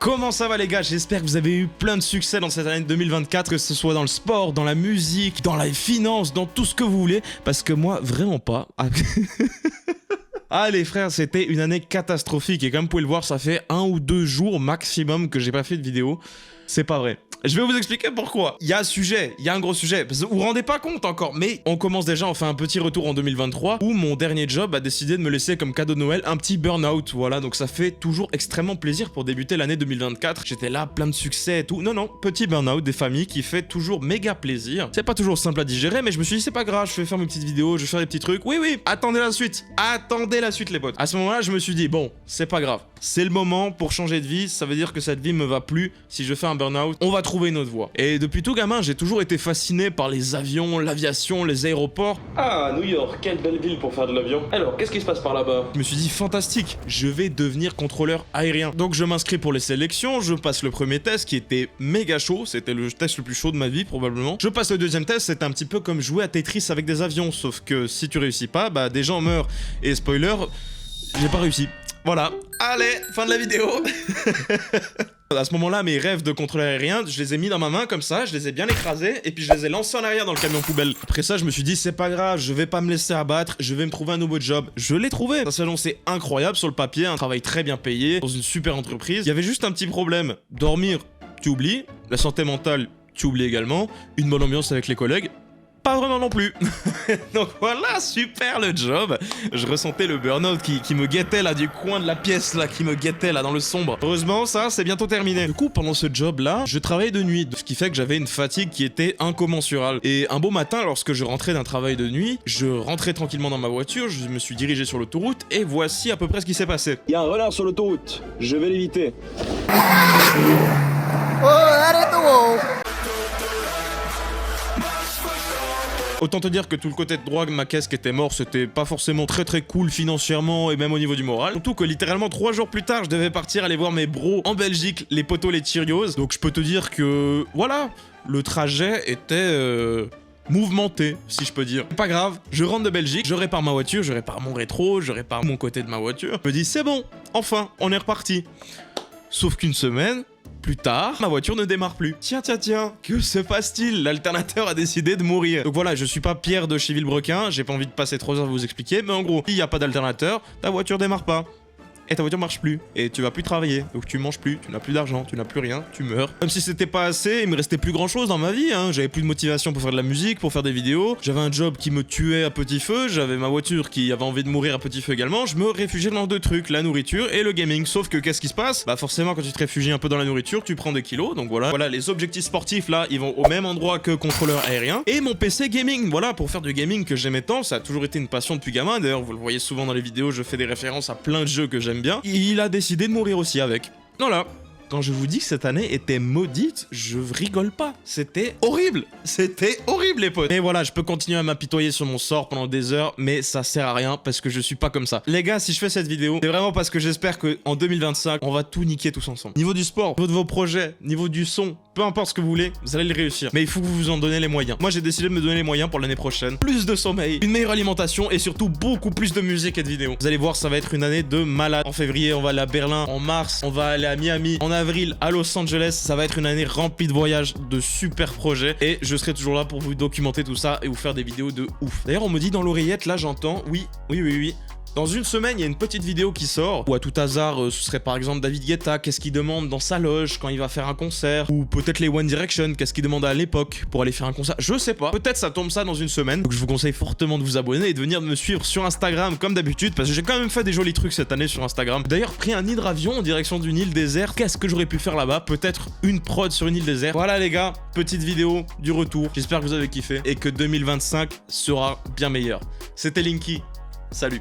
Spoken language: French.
Comment ça va les gars? J'espère que vous avez eu plein de succès dans cette année 2024, que ce soit dans le sport, dans la musique, dans la finance, dans tout ce que vous voulez, parce que moi, vraiment pas. Ah les frères, c'était une année catastrophique et comme vous pouvez le voir, ça fait 1 ou 2 jours maximum que j'ai pas fait de vidéo. C'est pas vrai. Je vais vous expliquer pourquoi. Il y a un sujet, il y a un gros sujet, parce que vous vous rendez pas compte encore, mais on commence déjà, on fait un petit retour en 2023, où mon dernier job a décidé de me laisser comme cadeau de Noël un petit burn-out, voilà, donc ça fait toujours extrêmement plaisir pour débuter l'année 2024. J'étais là, plein de succès et tout. Non, petit burn-out des familles qui fait toujours méga plaisir. C'est pas toujours simple à digérer, mais je me suis dit, c'est pas grave, je vais faire mes petites vidéos, je vais faire des petits trucs. Oui, attendez la suite les potes. À ce moment-là, je me suis dit, bon, c'est pas grave. C'est le moment pour changer de vie, ça veut dire que cette vie me va plus. Si je fais un burn-out, on va trouver une autre voie. Et depuis tout gamin, j'ai toujours été fasciné par les avions, l'aviation, les aéroports. Ah, New York, quelle belle ville pour faire de l'avion. Alors, qu'est-ce qui se passe par là-bas? Je me suis dit, fantastique, je vais devenir contrôleur aérien. Donc je m'inscris pour les sélections, je passe le premier test qui était méga chaud, c'était le test le plus chaud de ma vie probablement. Je passe le deuxième test, c'était un petit peu comme jouer à Tetris avec des avions, sauf que si tu réussis pas, bah des gens meurent. Et spoiler, j'ai pas réussi. Voilà. Allez, fin de la vidéo. À ce moment-là, mes rêves de contrôleur aérien, je les ai mis dans ma main comme ça, je les ai bien écrasés, et puis je les ai lancés en arrière dans le camion poubelle. Après ça, je me suis dit, c'est pas grave, je vais pas me laisser abattre, je vais me trouver un nouveau job. Je l'ai trouvé. Ça s'est annoncé incroyable sur le papier, un travail très bien payé, dans une super entreprise. Il y avait juste un petit problème. Dormir, tu oublies. La santé mentale, tu oublies également. Une bonne ambiance avec les collègues. Pas vraiment non plus. Donc voilà, super le job. Je ressentais le burn-out qui me guettait là du coin de la pièce là, qui me guettait là dans le sombre. Heureusement, ça c'est bientôt terminé. Du coup, pendant ce job là, je travaillais de nuit, ce qui fait que j'avais une fatigue qui était incommensurable. Et un beau matin, lorsque je rentrais d'un travail de nuit, je rentrais tranquillement dans ma voiture, je me suis dirigé sur l'autoroute et voici à peu près ce qui s'est passé. Il y a un renard sur l'autoroute, je vais l'éviter. Oh, that hit the wall. Autant te dire que tout le côté de drogue, ma caisse qui était mort, c'était pas forcément très cool financièrement et même au niveau du moral. Surtout que littéralement 3 jours plus tard, je devais partir aller voir mes bros en Belgique, les potos, les Cheerios. Donc je peux te dire que, voilà, le trajet était mouvementé, si je peux dire. Pas grave, je rentre de Belgique, je répare ma voiture, je répare mon rétro, je répare mon côté de ma voiture. Je me dis, c'est bon, enfin, on est reparti. Sauf qu'une semaine plus tard, ma voiture ne démarre plus. Tiens, que se passe-t-il? L'alternateur a décidé de mourir. Donc voilà, je suis pas Pierre de chez Villebrequin, j'ai pas envie de passer 3 heures à vous expliquer, mais en gros, s'il n'y a pas d'alternateur, ta voiture démarre pas. Et ta voiture marche plus, et tu vas plus travailler, donc tu manges plus, tu n'as plus d'argent, tu n'as plus rien, tu meurs. Comme si c'était pas assez, il me restait plus grand chose dans ma vie, hein. J'avais plus de motivation pour faire de la musique, pour faire des vidéos, j'avais un job qui me tuait à petit feu, j'avais ma voiture qui avait envie de mourir à petit feu également, je me réfugiais dans 2 trucs, la nourriture et le gaming. Sauf que qu'est-ce qui se passe? Bah forcément quand tu te réfugies un peu dans la nourriture, tu prends des kilos, donc voilà, les objectifs sportifs là, ils vont au même endroit que contrôleur aérien. Et mon PC gaming, voilà, pour faire du gaming que j'aimais tant, ça a toujours été une passion depuis gamin, d'ailleurs vous le voyez souvent dans les vidéos, je fais des références à plein de jeux que j'aime bien. Il a décidé de mourir aussi avec. Voilà. Quand je vous dis que cette année était maudite, je rigole pas. C'était horrible. C'était horrible, les potes. Et voilà, je peux continuer à m'apitoyer sur mon sort pendant des heures, mais ça sert à rien parce que je suis pas comme ça. Les gars, si je fais cette vidéo, c'est vraiment parce que j'espère qu'en 2025, on va tout niquer tous ensemble. Niveau du sport, niveau de vos projets, niveau du son, peu importe ce que vous voulez, vous allez le réussir. Mais il faut que vous vous en donnez les moyens. Moi, j'ai décidé de me donner les moyens pour l'année prochaine. Plus de sommeil, une meilleure alimentation et surtout beaucoup plus de musique et de vidéos. Vous allez voir, ça va être une année de malade. En février, on va aller à Berlin. En mars, on va aller à Miami. En avril, à Los Angeles. Ça va être une année remplie de voyages, de super projets. Et je serai toujours là pour vous documenter tout ça et vous faire des vidéos de ouf. D'ailleurs, on me dit dans l'oreillette, là, j'entends, oui. Dans une semaine, il y a une petite vidéo qui sort, où à tout hasard, ce serait par exemple David Guetta, qu'est-ce qu'il demande dans sa loge quand il va faire un concert, ou peut-être les One Direction, qu'est-ce qu'il demande à l'époque pour aller faire un concert, je sais pas. Peut-être ça tombe ça dans une semaine, donc je vous conseille fortement de vous abonner et de venir me suivre sur Instagram comme d'habitude, parce que j'ai quand même fait des jolis trucs cette année sur Instagram. D'ailleurs, pris un hydravion en direction d'une île déserte, qu'est-ce que j'aurais pu faire là-bas? Peut-être une prod sur une île déserte. Voilà les gars, petite vidéo du retour, j'espère que vous avez kiffé, et que 2025 sera bien meilleur. C'était Linky, salut.